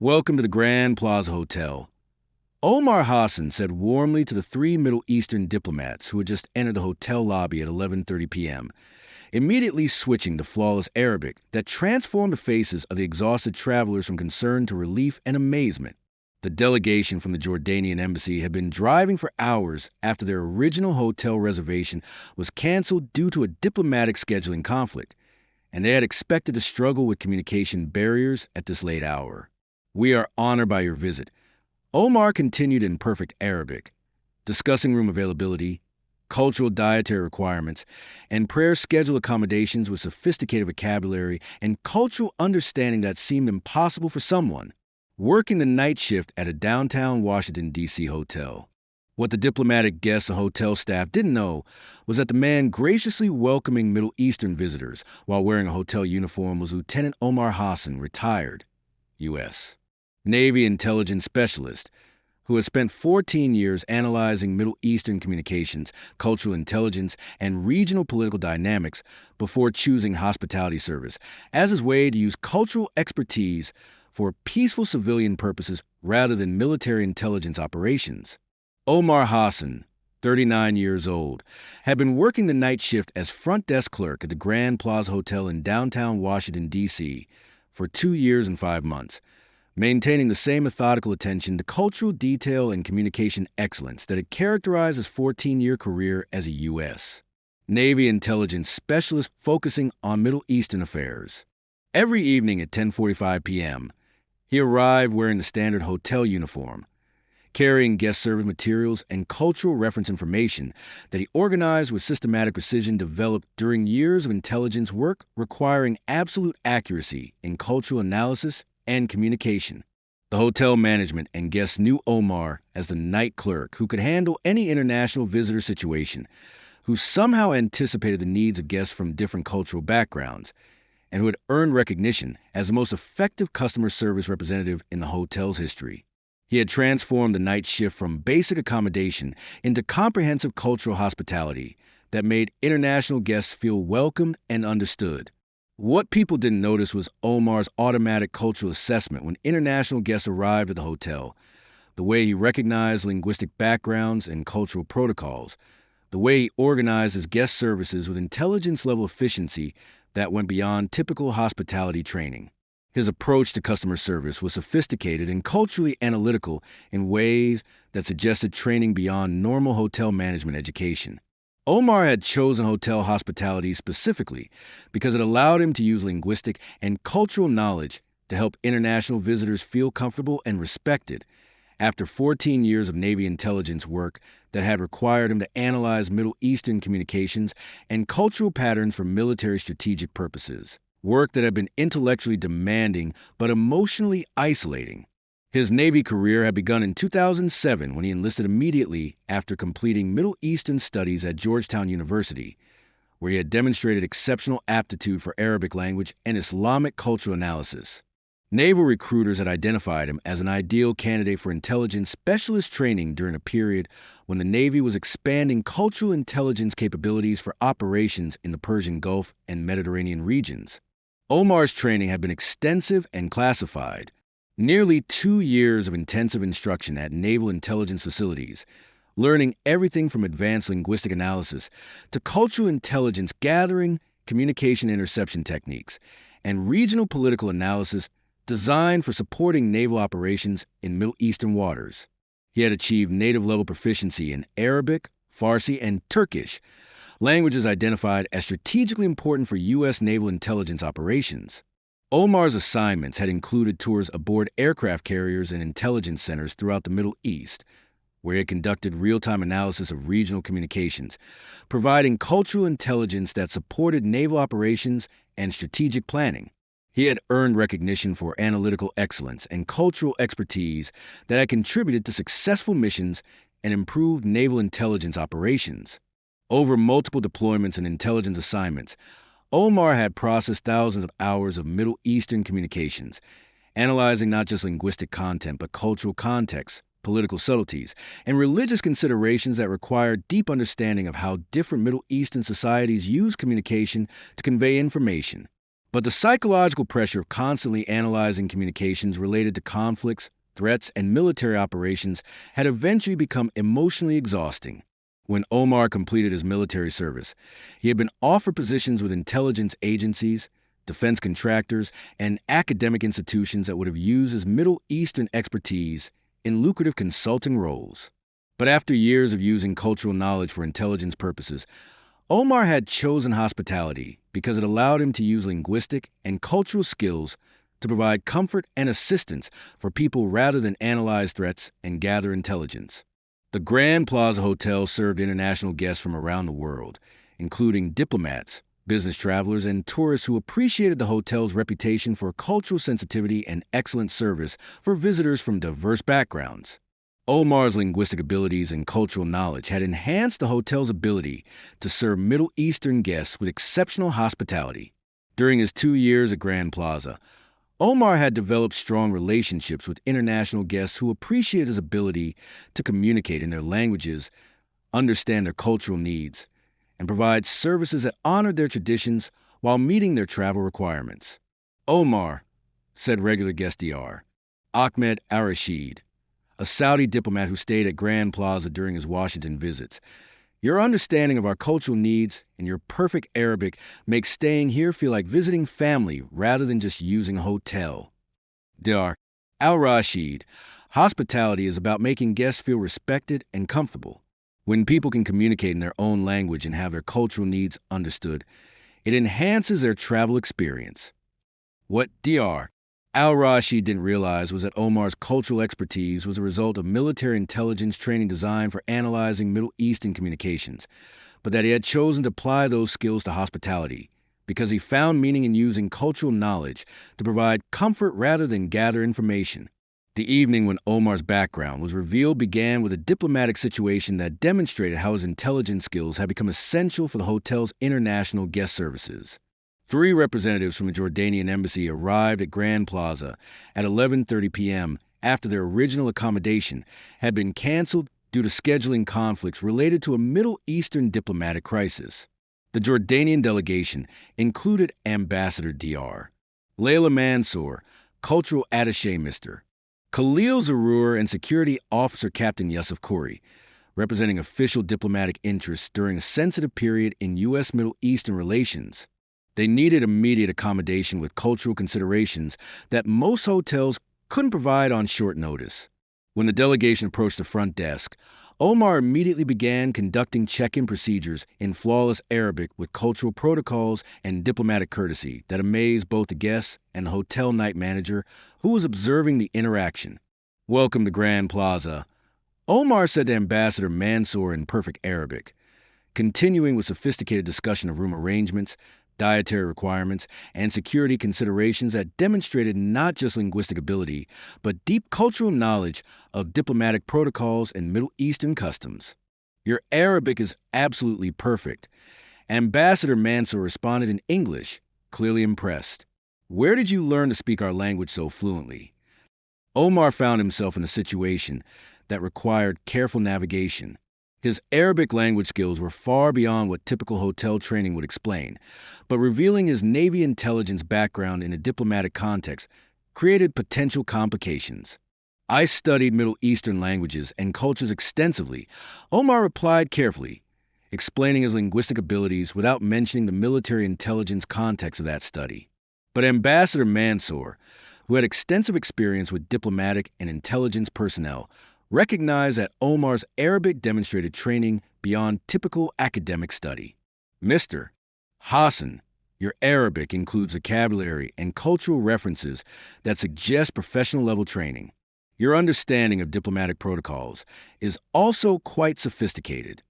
Welcome to the Grand Plaza Hotel. Omar Hassan said warmly to the three Middle Eastern diplomats who had just entered the hotel lobby at 11:30 p.m., immediately switching to flawless Arabic that transformed the faces of the exhausted travelers from concern to relief and amazement. The delegation from the Jordanian embassy had been driving for hours after their original hotel reservation was canceled due to a diplomatic scheduling conflict, and they had expected to struggle with communication barriers at this late hour. "We are honored by your visit," Omar continued in perfect Arabic, discussing room availability, cultural dietary requirements, and prayer schedule accommodations with sophisticated vocabulary and cultural understanding that seemed impossible for someone working the night shift at a downtown Washington, D.C. hotel. What the diplomatic guests and hotel staff didn't know was that the man graciously welcoming Middle Eastern visitors while wearing a hotel uniform was Lieutenant Omar Hassan, retired, U.S. Navy intelligence specialist, who had spent 14 years analyzing Middle Eastern communications, cultural intelligence, and regional political dynamics before choosing hospitality service as his way to use cultural expertise for peaceful civilian purposes rather than military intelligence operations. Omar Hassan, 39 years old, had been working the night shift as front desk clerk at the Grand Plaza Hotel in downtown Washington, D.C. for 2 years and 5 months, maintaining the same methodical attention to cultural detail and communication excellence that had characterized his 14-year career as a U.S. Navy intelligence specialist focusing on Middle Eastern affairs. Every evening at 10:45 p.m., he arrived wearing the standard hotel uniform, carrying guest service materials and cultural reference information that he organized with systematic precision developed during years of intelligence work requiring absolute accuracy in cultural analysis and communication. The hotel management and guests knew Omar as the night clerk who could handle any international visitor situation, who somehow anticipated the needs of guests from different cultural backgrounds, and who had earned recognition as the most effective customer service representative in the hotel's history. He had transformed the night shift from basic accommodation into comprehensive cultural hospitality that made international guests feel welcomed and understood. What people didn't notice was Omar's automatic cultural assessment when international guests arrived at the hotel, the way he recognized linguistic backgrounds and cultural protocols, the way he organized his guest services with intelligence-level efficiency that went beyond typical hospitality training. His approach to customer service was sophisticated and culturally analytical in ways that suggested training beyond normal hotel management education. Omar had chosen hotel hospitality specifically because it allowed him to use linguistic and cultural knowledge to help international visitors feel comfortable and respected after 14 years of Navy intelligence work that had required him to analyze Middle Eastern communications and cultural patterns for military strategic purposes, work that had been intellectually demanding but emotionally isolating. His Navy career had begun in 2007 when he enlisted immediately after completing Middle Eastern studies at Georgetown University, where he had demonstrated exceptional aptitude for Arabic language and Islamic cultural analysis. Naval recruiters had identified him as an ideal candidate for intelligence specialist training during a period when the Navy was expanding cultural intelligence capabilities for operations in the Persian Gulf and Mediterranean regions. Omar's training had been extensive and classified. Nearly 2 years of intensive instruction at naval intelligence facilities, learning everything from advanced linguistic analysis to cultural intelligence gathering, communication interception techniques, and regional political analysis designed for supporting naval operations in Middle Eastern waters. He had achieved native-level proficiency in Arabic, Farsi, and Turkish, languages identified as strategically important for U.S. naval intelligence operations. Omar's assignments had included tours aboard aircraft carriers and intelligence centers throughout the Middle East, where he had conducted real-time analysis of regional communications, providing cultural intelligence that supported naval operations and strategic planning. He had earned recognition for analytical excellence and cultural expertise that had contributed to successful missions and improved naval intelligence operations. Over multiple deployments and intelligence assignments, Omar had processed thousands of hours of Middle Eastern communications, analyzing not just linguistic content but cultural context, political subtleties, and religious considerations that required deep understanding of how different Middle Eastern societies use communication to convey information. But the psychological pressure of constantly analyzing communications related to conflicts, threats, and military operations had eventually become emotionally exhausting. When Omar completed his military service, he had been offered positions with intelligence agencies, defense contractors, and academic institutions that would have used his Middle Eastern expertise in lucrative consulting roles. But after years of using cultural knowledge for intelligence purposes, Omar had chosen hospitality because it allowed him to use linguistic and cultural skills to provide comfort and assistance for people rather than analyze threats and gather intelligence. The Grand Plaza Hotel served international guests from around the world, including diplomats, business travelers, and tourists who appreciated the hotel's reputation for cultural sensitivity and excellent service for visitors from diverse backgrounds. Omar's linguistic abilities and cultural knowledge had enhanced the hotel's ability to serve Middle Eastern guests with exceptional hospitality. During his 2 years at Grand Plaza, Omar had developed strong relationships with international guests who appreciated his ability to communicate in their languages, understand their cultural needs, and provide services that honored their traditions while meeting their travel requirements. Omar, said regular guest Dr. Ahmed Al-Rashid, a Saudi diplomat who stayed at Grand Plaza during his Washington visits, your understanding of our cultural needs and your perfect Arabic makes staying here feel like visiting family rather than just using a hotel. Dr. Al-Rashid, hospitality is about making guests feel respected and comfortable. When people can communicate in their own language and have their cultural needs understood, it enhances their travel experience. What Dr. Al-Rashid didn't realize was that Omar's cultural expertise was a result of military intelligence training designed for analyzing Middle Eastern communications, but that he had chosen to apply those skills to hospitality because he found meaning in using cultural knowledge to provide comfort rather than gather information. The evening when Omar's background was revealed began with a diplomatic situation that demonstrated how his intelligence skills had become essential for the hotel's international guest services. 3 representatives from the Jordanian embassy arrived at Grand Plaza at 11:30 p.m. after their original accommodation had been canceled due to scheduling conflicts related to a Middle Eastern diplomatic crisis. The Jordanian delegation included Ambassador Dr. Layla Mansour, Cultural Attaché Mr. Khalil Zarur, and Security Officer Captain Yusuf Khoury, representing official diplomatic interests during a sensitive period in U.S. Middle Eastern relations. They needed immediate accommodation with cultural considerations that most hotels couldn't provide on short notice. When the delegation approached the front desk, Omar immediately began conducting check-in procedures in flawless Arabic with cultural protocols and diplomatic courtesy that amazed both the guests and the hotel night manager who was observing the interaction. "Welcome to Grand Plaza," Omar said to Ambassador Mansour in perfect Arabic, continuing with sophisticated discussion of room arrangements, dietary requirements, and security considerations that demonstrated not just linguistic ability, but deep cultural knowledge of diplomatic protocols and Middle Eastern customs. "Your Arabic is absolutely perfect." Ambassador Mansour responded in English, clearly impressed. "Where did you learn to speak our language so fluently?" Omar found himself in a situation that required careful navigation. His Arabic language skills were far beyond what typical hotel training would explain, but revealing his Navy intelligence background in a diplomatic context created potential complications. "I studied Middle Eastern languages and cultures extensively," Omar replied carefully, explaining his linguistic abilities without mentioning the military intelligence context of that study. But Ambassador Mansour, who had extensive experience with diplomatic and intelligence personnel, recognized that Omar's Arabic demonstrated training beyond typical academic study. "Mr. Hassan, your Arabic includes vocabulary and cultural references that suggest professional-level training. Your understanding of diplomatic protocols is also quite sophisticated."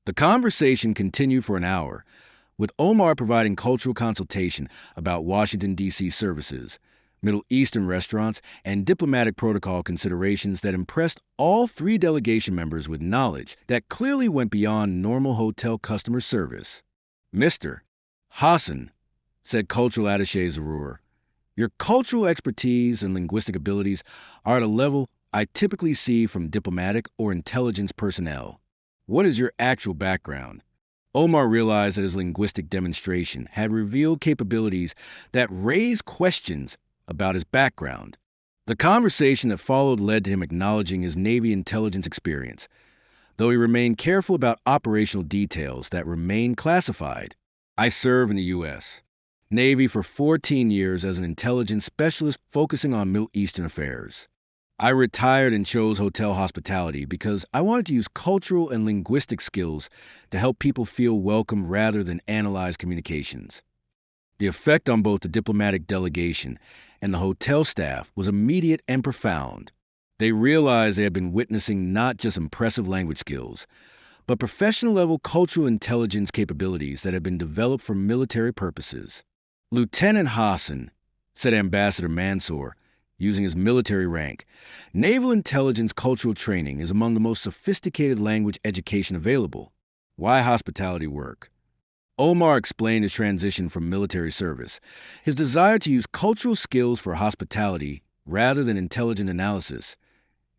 The conversation continued for an hour, with Omar providing cultural consultation about Washington, D.C. services, Middle Eastern restaurants, and diplomatic protocol considerations that impressed all 3 delegation members with knowledge that clearly went beyond normal hotel customer service. "Mr. Hassan," said Cultural Attaché Zarur, "your cultural expertise and linguistic abilities are at a level I typically see from diplomatic or intelligence personnel. What is your actual background?" Omar realized that his linguistic demonstration had revealed capabilities that raised questions about his background. The conversation that followed led to him acknowledging his Navy intelligence experience, though he remained careful about operational details that remained classified. I served in the U.S. Navy for 14 years as an intelligence specialist focusing on Middle Eastern affairs. I retired and chose hotel hospitality because I wanted to use cultural and linguistic skills to help people feel welcome rather than analyze communications. The effect on both the diplomatic delegation and the hotel staff was immediate and profound. They realized they had been witnessing not just impressive language skills, but professional-level cultural intelligence capabilities that had been developed for military purposes. Lieutenant Hassan, said Ambassador Mansour, using his military rank, naval intelligence cultural training is among the most sophisticated language education available. Why hospitality work? Omar explained his transition from military service, his desire to use cultural skills for hospitality rather than intelligent analysis,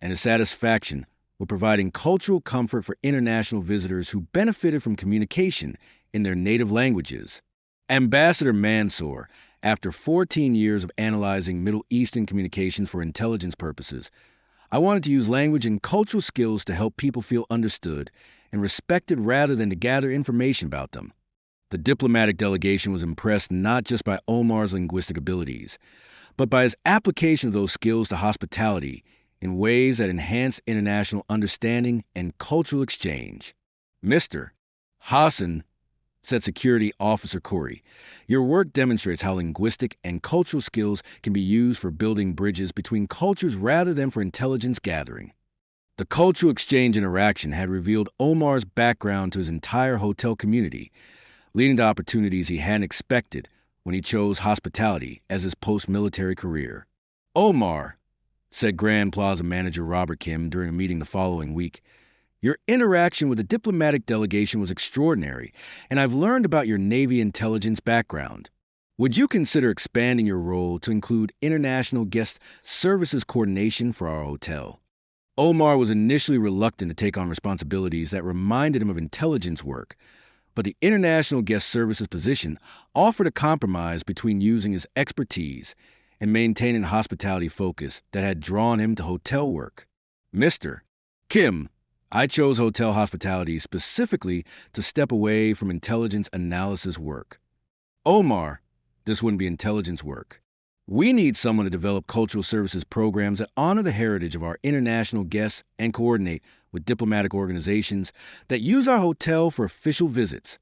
and his satisfaction with providing cultural comfort for international visitors who benefited from communication in their native languages. Ambassador Mansour, after 14 years of analyzing Middle Eastern communications for intelligence purposes, I wanted to use language and cultural skills to help people feel understood and respected rather than to gather information about them. The diplomatic delegation was impressed not just by Omar's linguistic abilities, but by his application of those skills to hospitality in ways that enhanced international understanding and cultural exchange. Mr. Hassan, said Security Officer Corey, your work demonstrates how linguistic and cultural skills can be used for building bridges between cultures rather than for intelligence gathering. The cultural exchange interaction had revealed Omar's background to his entire hotel community, leading to opportunities he hadn't expected when he chose hospitality as his post-military career. Omar, said Grand Plaza manager Robert Kim during a meeting the following week, your interaction with the diplomatic delegation was extraordinary, and I've learned about your Navy intelligence background. Would you consider expanding your role to include international guest services coordination for our hotel? Omar was initially reluctant to take on responsibilities that reminded him of intelligence work, but the international guest services position offered a compromise between using his expertise and maintaining a hospitality focus that had drawn him to hotel work. Mr. Kim, I chose hotel hospitality specifically to step away from intelligence analysis work. Omar, this wouldn't be intelligence work. We need someone to develop cultural services programs that honor the heritage of our international guests and coordinate with diplomatic organizations that use our hotel for official visits.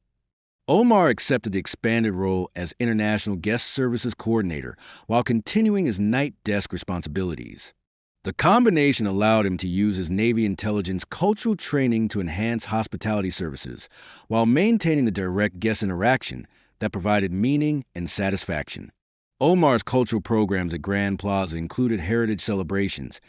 Omar accepted the expanded role as International Guest Services Coordinator while continuing his night desk responsibilities. The combination allowed him to use his Navy intelligence cultural training to enhance hospitality services while maintaining the direct guest interaction that provided meaning and satisfaction. Omar's cultural programs at Grand Plaza included heritage celebrations,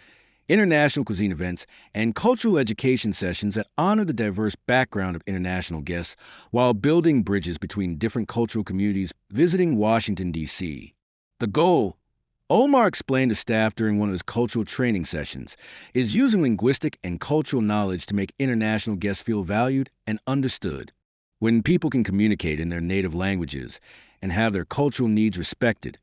international cuisine events, and cultural education sessions that honor the diverse background of international guests while building bridges between different cultural communities visiting Washington, D.C. The goal, Omar explained to staff during one of his cultural training sessions, is using linguistic and cultural knowledge to make international guests feel valued and understood. When people can communicate in their native languages and have their cultural needs respected,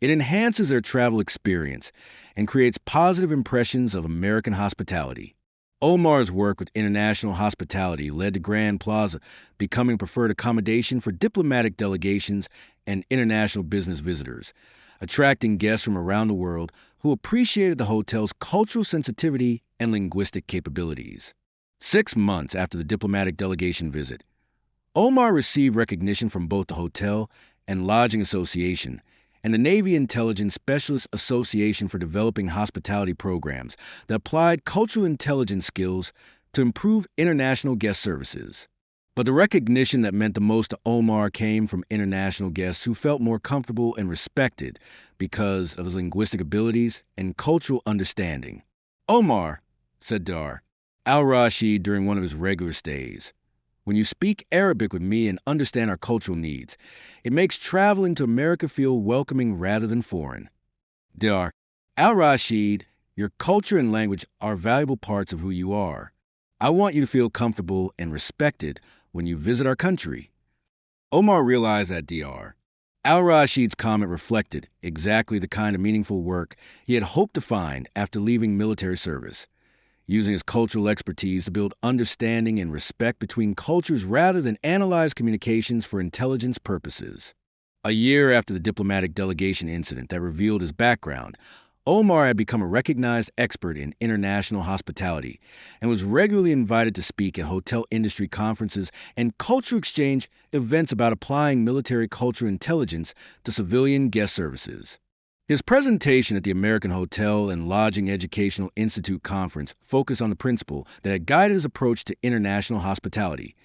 it enhances their travel experience and creates positive impressions of American hospitality. Omar's work with international hospitality led to Grand Plaza becoming preferred accommodation for diplomatic delegations and international business visitors, attracting guests from around the world who appreciated the hotel's cultural sensitivity and linguistic capabilities. 6 months after the diplomatic delegation visit, Omar received recognition from both the Hotel and Lodging Association and the Navy Intelligence Specialist Association for developing hospitality programs that applied cultural intelligence skills to improve international guest services. But the recognition that meant the most to Omar came from international guests who felt more comfortable and respected because of his linguistic abilities and cultural understanding. Omar, said Dar al-Rashid during one of his regular stays, when you speak Arabic with me and understand our cultural needs, it makes traveling to America feel welcoming rather than foreign. Dar al-Rashid, your culture and language are valuable parts of who you are. I want you to feel comfortable and respected when you visit our country. Omar realized at DR. Al-Rashid's comment reflected exactly the kind of meaningful work he had hoped to find after leaving military service, using his cultural expertise to build understanding and respect between cultures rather than analyze communications for intelligence purposes. A year after the diplomatic delegation incident that revealed his background, Omar had become a recognized expert in international hospitality and was regularly invited to speak at hotel industry conferences and culture exchange events about applying military cultural intelligence to civilian guest services. His presentation at the American Hotel and Lodging Educational Institute conference focused on the principle that had guided his approach to international hospitality.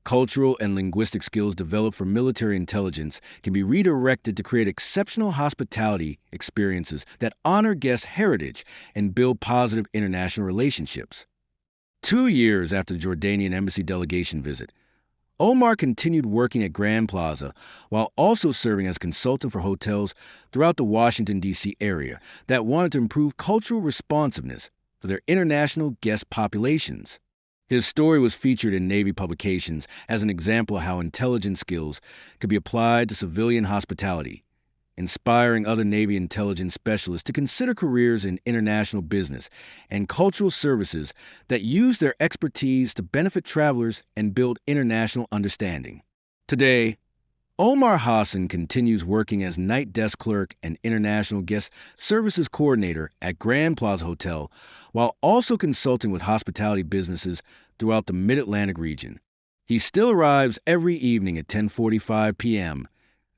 Cultural and linguistic skills developed for military intelligence can be redirected to create exceptional hospitality experiences that honor guests' heritage and build positive international relationships. 2 years after the Jordanian embassy delegation visit, Omar continued working at Grand Plaza while also serving as consultant for hotels throughout the Washington, D.C. area that wanted to improve cultural responsiveness for their international guest populations. His story was featured in Navy publications as an example of how intelligence skills could be applied to civilian hospitality, inspiring other Navy intelligence specialists to consider careers in international business and cultural services that use their expertise to benefit travelers and build international understanding. Today, Omar Hassan continues working as night desk clerk and international guest services coordinator at Grand Plaza Hotel, while also consulting with hospitality businesses throughout the Mid-Atlantic region. He still arrives every evening at 10:45 p.m.,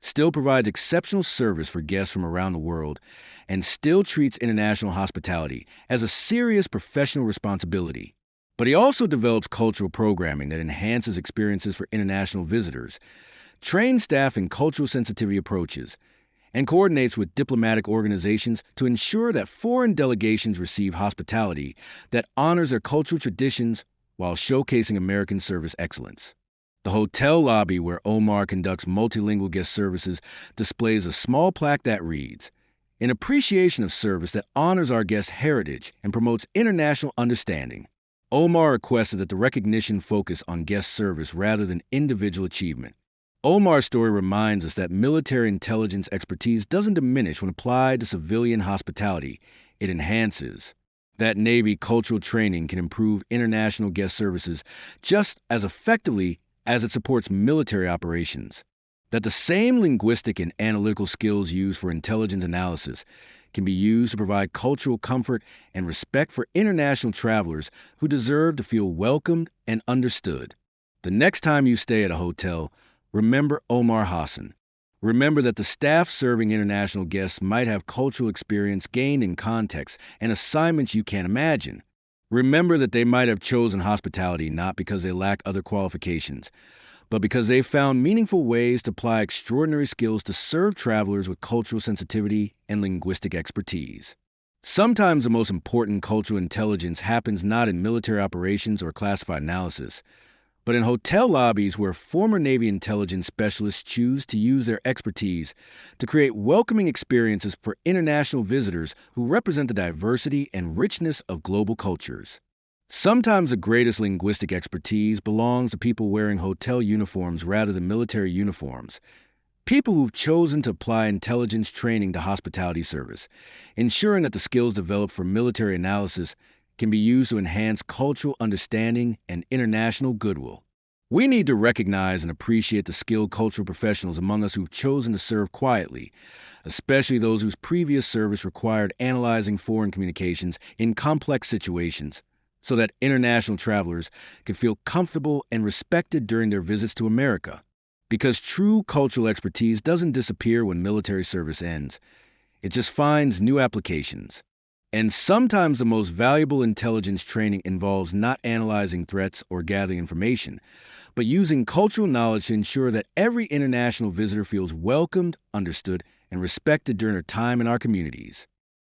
still provides exceptional service for guests from around the world, and still treats international hospitality as a serious professional responsibility. But he also develops cultural programming that enhances experiences for international visitors, trains staff in cultural sensitivity approaches, and coordinates with diplomatic organizations to ensure that foreign delegations receive hospitality that honors their cultural traditions while showcasing American service excellence. The hotel lobby where Omar conducts multilingual guest services displays a small plaque that reads, "In appreciation of service that honors our guests' heritage and promotes international understanding." Omar requested that the recognition focus on guest service rather than individual achievement. Omar's story reminds us that military intelligence expertise doesn't diminish when applied to civilian hospitality, it enhances. That Navy cultural training can improve international guest services just as effectively as it supports military operations. That the same linguistic and analytical skills used for intelligence analysis can be used to provide cultural comfort and respect for international travelers who deserve to feel welcomed and understood. The next time you stay at a hotel, remember Omar Hassan. Remember that the staff serving international guests might have cultural experience gained in contexts and assignments you can't imagine. Remember that they might have chosen hospitality not because they lack other qualifications, but because they found meaningful ways to apply extraordinary skills to serve travelers with cultural sensitivity and linguistic expertise. Sometimes the most important cultural intelligence happens not in military operations or classified analysis, but in hotel lobbies where former Navy intelligence specialists choose to use their expertise to create welcoming experiences for international visitors who represent the diversity and richness of global cultures. Sometimes the greatest linguistic expertise belongs to people wearing hotel uniforms rather than military uniforms, people who've chosen to apply intelligence training to hospitality service, ensuring that the skills developed for military analysis can be used to enhance cultural understanding and international goodwill. We need to recognize and appreciate the skilled cultural professionals among us who've chosen to serve quietly, especially those whose previous service required analyzing foreign communications in complex situations, so that international travelers can feel comfortable and respected during their visits to America. Because true cultural expertise doesn't disappear when military service ends. It just finds new applications. And sometimes the most valuable intelligence training involves not analyzing threats or gathering information, but using cultural knowledge to ensure that every international visitor feels welcomed, understood, and respected during their time in our communities.